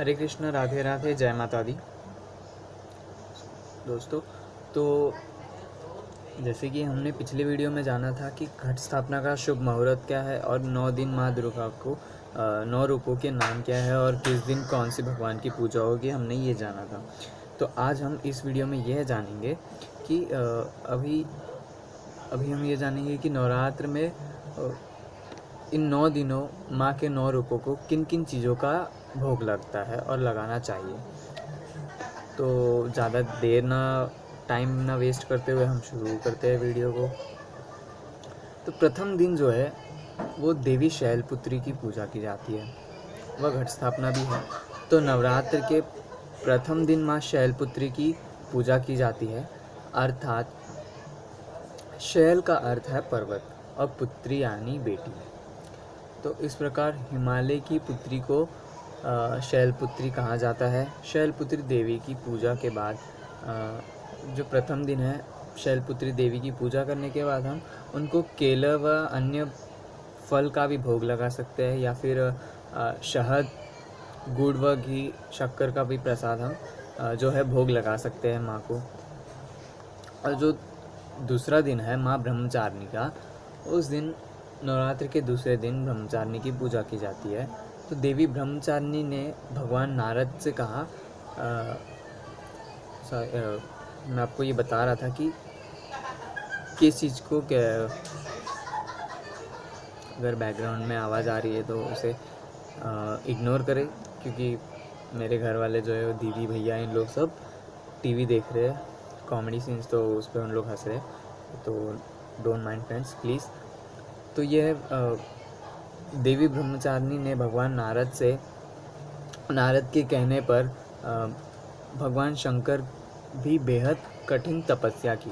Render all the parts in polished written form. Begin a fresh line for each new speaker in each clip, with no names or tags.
हरे कृष्ण, राधे राधे, जय माता दी। दोस्तों, तो जैसे कि हमने पिछले वीडियो में जाना था कि घट स्थापना का शुभ मुहूर्त क्या है और 9 दिन माँ दुर्गा को 9 रूपों के नाम क्या है और किस दिन कौन से भगवान की पूजा होगी, हमने ये जाना था। तो आज हम इस वीडियो में यह जानेंगे कि अभी हम ये जानेंगे कि नवरात्र में इन 9 दिनों माँ के 9 रूपों को किन किन चीज़ों का भोग लगता है और लगाना चाहिए। तो ज़्यादा देर ना टाइम ना वेस्ट करते हुए हम शुरू करते हैं वीडियो को। तो प्रथम दिन जो है वो देवी शैलपुत्री की पूजा की जाती है, वह घट स्थापना भी है। तो नवरात्र के प्रथम दिन माँ शैलपुत्री की पूजा की जाती है, अर्थात शैल का अर्थ है पर्वत और पुत्री यानी बेटी। तो इस प्रकार हिमालय की पुत्री को शैलपुत्री कहा जाता है। शैलपुत्री देवी की पूजा के बाद जो प्रथम दिन है, शैलपुत्री देवी की पूजा करने के बाद हम उनको केला व अन्य फल का भी भोग लगा सकते हैं, या फिर शहद, गुड़ व घी, शक्कर का भी प्रसाद हम जो है भोग लगा सकते हैं माँ को। और जो दूसरा दिन है माँ ब्रह्मचारिणी का, उस दिन नवरात्र के दूसरे दिन ब्रह्मचारिणी की पूजा की जाती है। तो देवी ब्रह्मचारिणी ने भगवान नारद से कहा, मैं आपको ये बता रहा था कि किस चीज़ को क्या, अगर बैकग्राउंड में आवाज़ आ रही है तो उसे इग्नोर करें, क्योंकि मेरे घर वाले जो है दीदी भैया इन लोग सब टीवी देख रहे हैं, कॉमेडी सीन्स, तो उस पर उन लोग हंस रहे हैं, तो डोंट माइंड फ्रेंड्स प्लीज़। तो यह देवी ब्रह्मचारिणी ने भगवान नारद के कहने पर भगवान शंकर भी बेहद कठिन तपस्या की।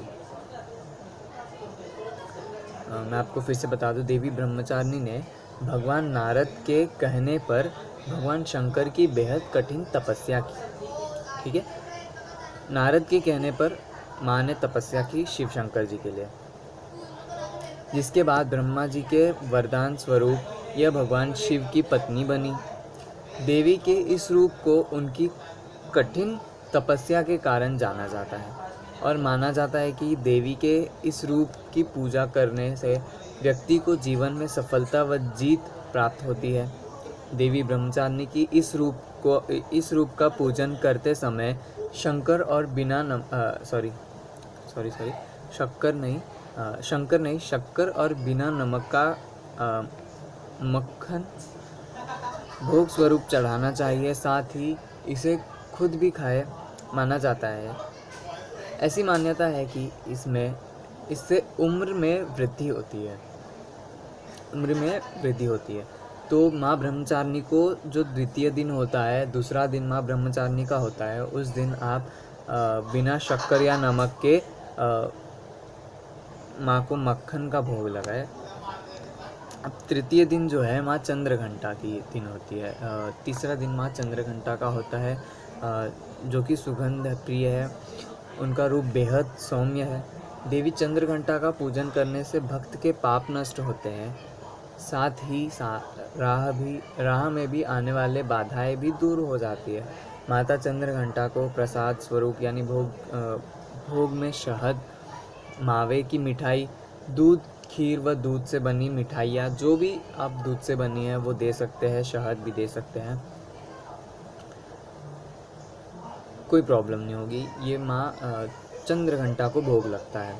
मैं आपको फिर से बता दूं, देवी ब्रह्मचारिणी ने भगवान नारद के कहने पर भगवान शंकर की बेहद कठिन तपस्या की। ठीक है, नारद के कहने पर माँ ने तपस्या की शिव शंकर जी के लिए, जिसके बाद ब्रह्मा जी के वरदान स्वरूप यह भगवान शिव की पत्नी बनी। देवी के इस रूप को उनकी कठिन तपस्या के कारण जाना जाता है और माना जाता है कि देवी के इस रूप की पूजा करने से व्यक्ति को जीवन में सफलता व जीत प्राप्त होती है। देवी ब्रह्मचारिणी की इस रूप का पूजन करते समय शंकर और शक्कर और बिना नमक का मक्खन भोग स्वरूप चढ़ाना चाहिए। साथ ही इसे खुद भी खाए माना जाता है। ऐसी मान्यता है कि इससे उम्र में वृद्धि होती है। तो माँ ब्रह्मचारिणी को जो द्वितीय दिन होता है, दूसरा दिन माँ ब्रह्मचारिणी का होता है, उस दिन आप बिना शक्कर या नमक के माँ को मक्खन का भोग लगाए। अब तृतीय दिन जो है माँ चंद्रघंटा की दिन होती है। तीसरा दिन माँ चंद्रघंटा का होता है, जो कि सुगंध प्रिय है, उनका रूप बेहद सौम्य है। देवी चंद्रघंटा का पूजन करने से भक्त के पाप नष्ट होते हैं, साथ ही राह में भी आने वाले बाधाएं भी दूर हो जाती है। माता चंद्रघंटा को प्रसाद स्वरूप यानी भोग में शहद, मावे की मिठाई, दूध, खीर व दूध से बनी मिठाइयाँ, जो भी आप दूध से बनी है वो दे सकते हैं, शहद भी दे सकते हैं, कोई प्रॉब्लम नहीं होगी। ये माँ चंद्रघंटा को भोग लगता है।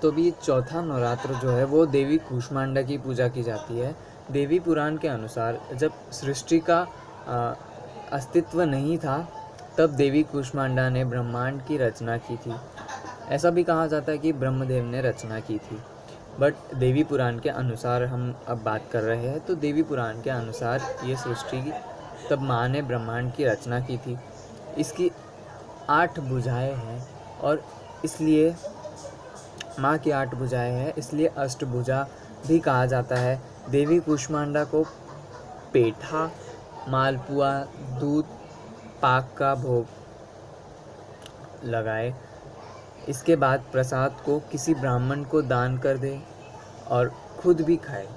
तो भी चौथा नवरात्र जो है वो देवी कूष्मांडा की पूजा की जाती है। देवी पुराण के अनुसार जब सृष्टि का अस्तित्व नहीं था, तब देवी कूष्मांडा ने ब्रह्मांड की रचना की थी। ऐसा भी कहा जाता है कि ब्रह्मदेव ने रचना की थी, बट देवी पुराण के अनुसार हम अब बात कर रहे हैं। तो देवी पुराण के अनुसार ये सृष्टि तब माँ ने ब्रह्मांड की रचना की थी। इसकी 8 भुजाएं हैं और इसलिए माँ की 8 भुजाएं हैं, इसलिए अष्टभुजा भी कहा जाता है। देवी कूष्मांडा को पेठा, मालपुआ, दूध पाक का भोग लगाए। इसके बाद प्रसाद को किसी ब्राह्मण को दान कर दे और खुद भी खाए।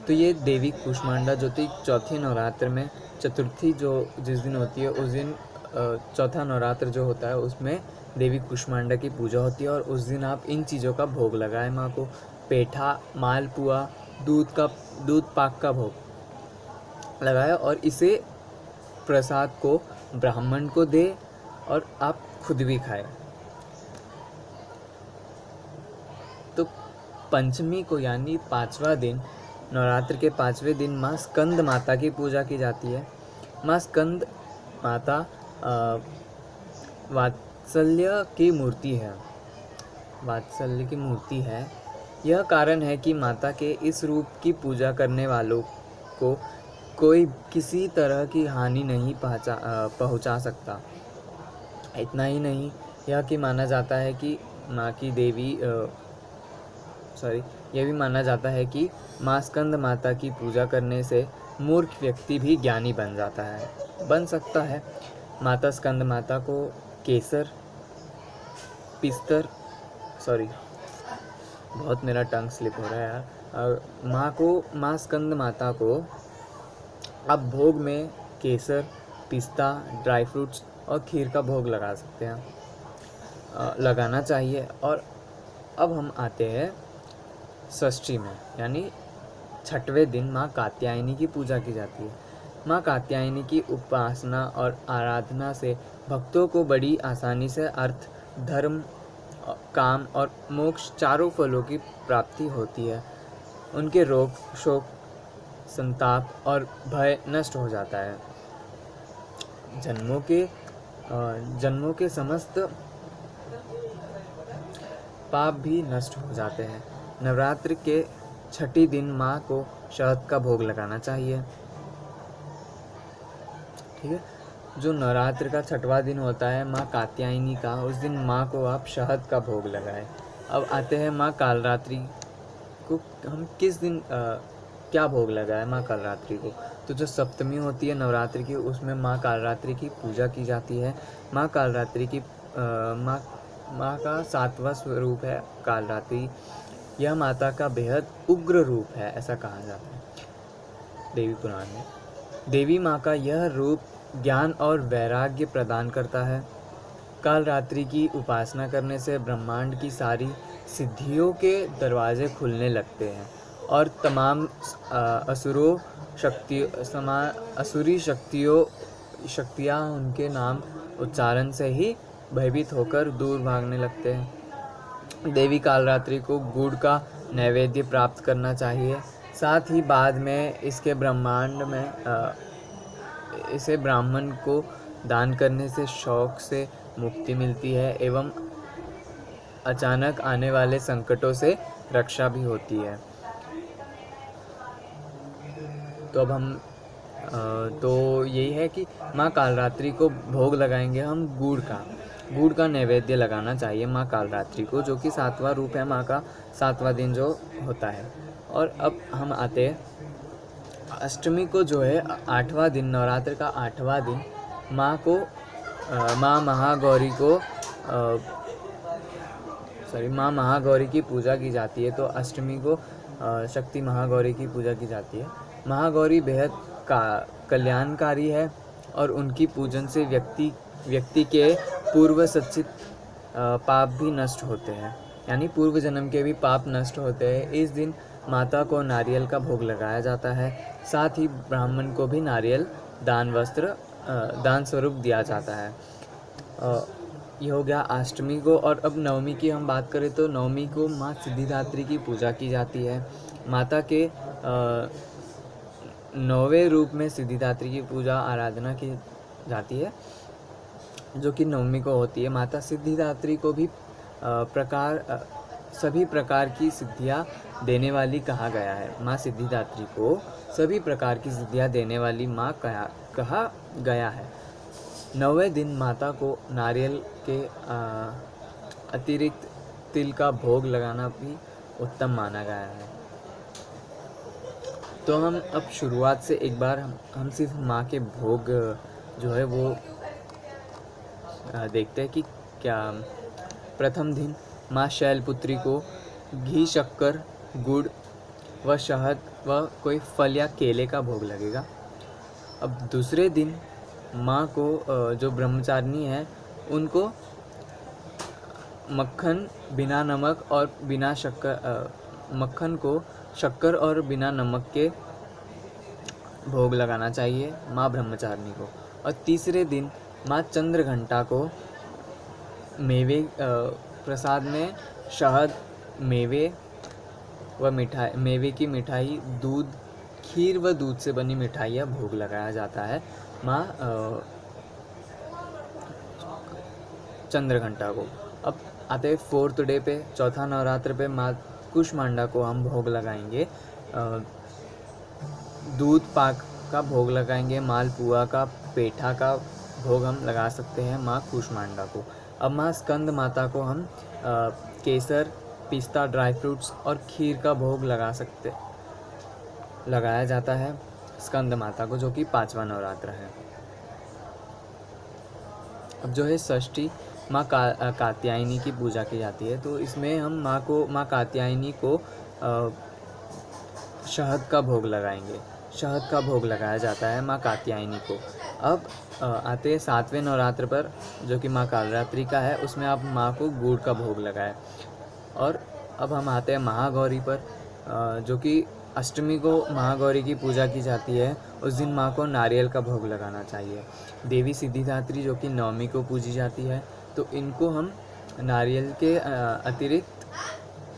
तो ये देवी कूष्मांडा जो थी चौथी नवरात्र में चतुर्थी जो जिस दिन होती है उस दिन चौथा नवरात्र जो होता है उसमें देवी कूष्मांडा की पूजा होती है। और उस दिन आप इन चीज़ों का भोग लगाएं माँ को, पेठा, मालपुआ, दूध पाक का भोग लगाएं और इसे प्रसाद को ब्राह्मण को दे और आप खुद भी खाएं। तो पंचमी को यानी 5वां दिन, नवरात्र के 5वें दिन माँ स्कंद माता की पूजा की जाती है। माँ स्कंद माता वात्सल्य की मूर्ति है। वात्सल्य की मूर्ति है। यह कारण है कि माता के इस रूप की पूजा करने वालों को कोई किसी तरह की हानि नहीं पहुंचा सकता। इतना ही नहीं, यह कि माना जाता है कि माँ की देवी यह भी माना जाता है कि माँ स्कंद माता की पूजा करने से मूर्ख व्यक्ति भी ज्ञानी बन सकता है। माता स्कंद माता को केसर, पिस्तर, बहुत मेरा टंग स्लिप हो रहा है यार। माँ स्कंद माता को आप भोग में केसर, पिस्ता, ड्राई फ्रूट्स और खीर का भोग लगा सकते हैं, लगाना चाहिए। और अब हम आते हैं षष्ठी में, यानी 6वें दिन माँ कात्यायनी की पूजा की जाती है। माँ कात्यायनी की उपासना और आराधना से भक्तों को बड़ी आसानी से अर्थ, धर्म, काम और मोक्ष चारों फलों की प्राप्ति होती है। उनके रोग, शोक, संताप और भय नष्ट हो जाता है। जन्मों के समस्त पाप भी नष्ट हो जाते हैं। नवरात्र के 6ठी दिन माँ को शहद का भोग लगाना चाहिए। ठीक है, जो नवरात्र का 6वां दिन होता है माँ कात्यायनी का, उस दिन माँ को आप शहद का भोग लगाएं। अब आते हैं माँ कालरात्रि को हम किस दिन क्या भोग लगाए माँ कालरात्रि को। तो जो सप्तमी होती है नवरात्रि की, उसमें माँ कालरात्रि की पूजा की जाती है। माँ कालरात्रि की माँ का 7वां स्वरूप है कालरात्रि। यह माता का बेहद उग्र रूप है, ऐसा कहा जाता है देवी पुराण में। देवी माँ का यह रूप ज्ञान और वैराग्य प्रदान करता है। कालरात्रि की उपासना करने से ब्रह्मांड की सारी सिद्धियों के दरवाजे खुलने लगते हैं और तमाम असुरी शक्तियाँ उनके नाम उच्चारण से ही भयभीत होकर दूर भागने लगते हैं। देवी कालरात्रि को गुड़ का नैवेद्य प्राप्त करना चाहिए। साथ ही बाद में इसे ब्राह्मण को दान करने से शौक से मुक्ति मिलती है एवं अचानक आने वाले संकटों से रक्षा भी होती है। तो अब हम तो यही है कि माँ कालरात्रि को भोग लगाएंगे हम गुड़ का नैवेद्य लगाना चाहिए माँ कालरात्रि को, जो कि 7वां रूप है माँ का, 7वां दिन जो होता है। और अब हम आते हैं अष्टमी को, जो है 8वां दिन, नवरात्र का 8वां दिन माँ महागौरी की पूजा की जाती है। तो अष्टमी को शक्ति महागौरी की पूजा की जाती है। महागौरी बेहद कल्याणकारी है और उनकी पूजन से व्यक्ति के पूर्व संचित पाप भी नष्ट होते हैं, यानी पूर्व जन्म के भी पाप नष्ट होते हैं। इस दिन माता को नारियल का भोग लगाया जाता है। साथ ही ब्राह्मण को भी नारियल दान स्वरूप दिया जाता है। ये हो गया अष्टमी को। और अब नवमी की हम बात करें तो नवमी को माँ सिद्धिदात्री की पूजा की जाती है। माता के 9वें रूप में सिद्धिदात्री की पूजा आराधना की जाती है, जो कि नवमी को होती है। माता सिद्धिदात्री को भी सभी प्रकार की सिद्धियाँ देने वाली कहा गया है। माँ सिद्धिदात्री को सभी प्रकार की सिद्धियाँ देने वाली माँ कहा गया है। 9वें दिन माता को नारियल के अतिरिक्त तिल का भोग लगाना भी उत्तम माना गया है। तो हम अब शुरुआत से एक बार हम सिर्फ माँ के भोग जो है वो देखते हैं कि क्या। प्रथम दिन माँ शैलपुत्री को घी, शक्कर, गुड़, व शहद व कोई फल या केले का भोग लगेगा। अब दूसरे दिन माँ को जो ब्रह्मचारिणी है उनको मक्खन बिना नमक और बिना शक्कर मक्खन को शक्कर और बिना नमक के भोग लगाना चाहिए माँ ब्रह्मचारिणी को। और तीसरे दिन माँ चंद्रघंटा को मेवे प्रसाद में शहद, मेवे व मिठाई, मेवे की मिठाई, दूध, खीर व दूध से बनी मिठाइयाँ भोग लगाया जाता है माँ चंद्रघंटा को। अब आते हैं 4th डे पे, चौथा नवरात्र पे माँ कुष्मांडा को हम भोग लगाएंगे। दूध पाक का भोग लगाएंगे, मालपुआ का, पेठा का भोग हम लगा सकते हैं माँ कुष्मांडा को। अब माँ स्कंद माता को हम केसर, पिस्ता, ड्राई फ्रूट्स और खीर का भोग लगाया जाता है स्कंद माता को, जो कि 5वां नवरात्र है। अब जो है षष्ठी, माँ कात्यायनी की पूजा की जाती है। तो इसमें हम माँ कात्यायनी को शहद का भोग लगाएंगे। शहद का भोग लगाया जाता है माँ कात्यायनी को। अब आते हैं 7वें नवरात्र पर, जो कि माँ कालरात्रि का है। उसमें आप माँ को गुड़ का भोग लगाएं। और अब हम आते हैं महागौरी पर, जो कि अष्टमी को महागौरी की पूजा की जाती है। उस दिन माँ को नारियल का भोग लगाना चाहिए। देवी सिद्धिदात्री जो कि नवमी को पूजी जाती है, तो इनको हम नारियल के अतिरिक्त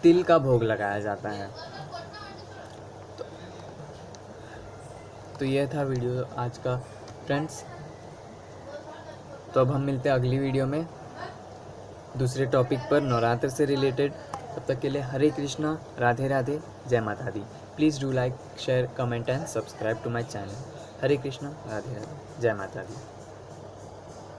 तिल का भोग लगाया जाता है। तो यह था वीडियो आज का फ्रेंड्स। तो अब हम मिलते हैं अगली वीडियो में दूसरे टॉपिक पर, नवरात्र से रिलेटेड। तब तक के लिए हरे कृष्णा, राधे राधे, जय माता दी। Please do like, share, comment and subscribe to my channel. Hare Krishna, Radhe Radhe, जय माता दी।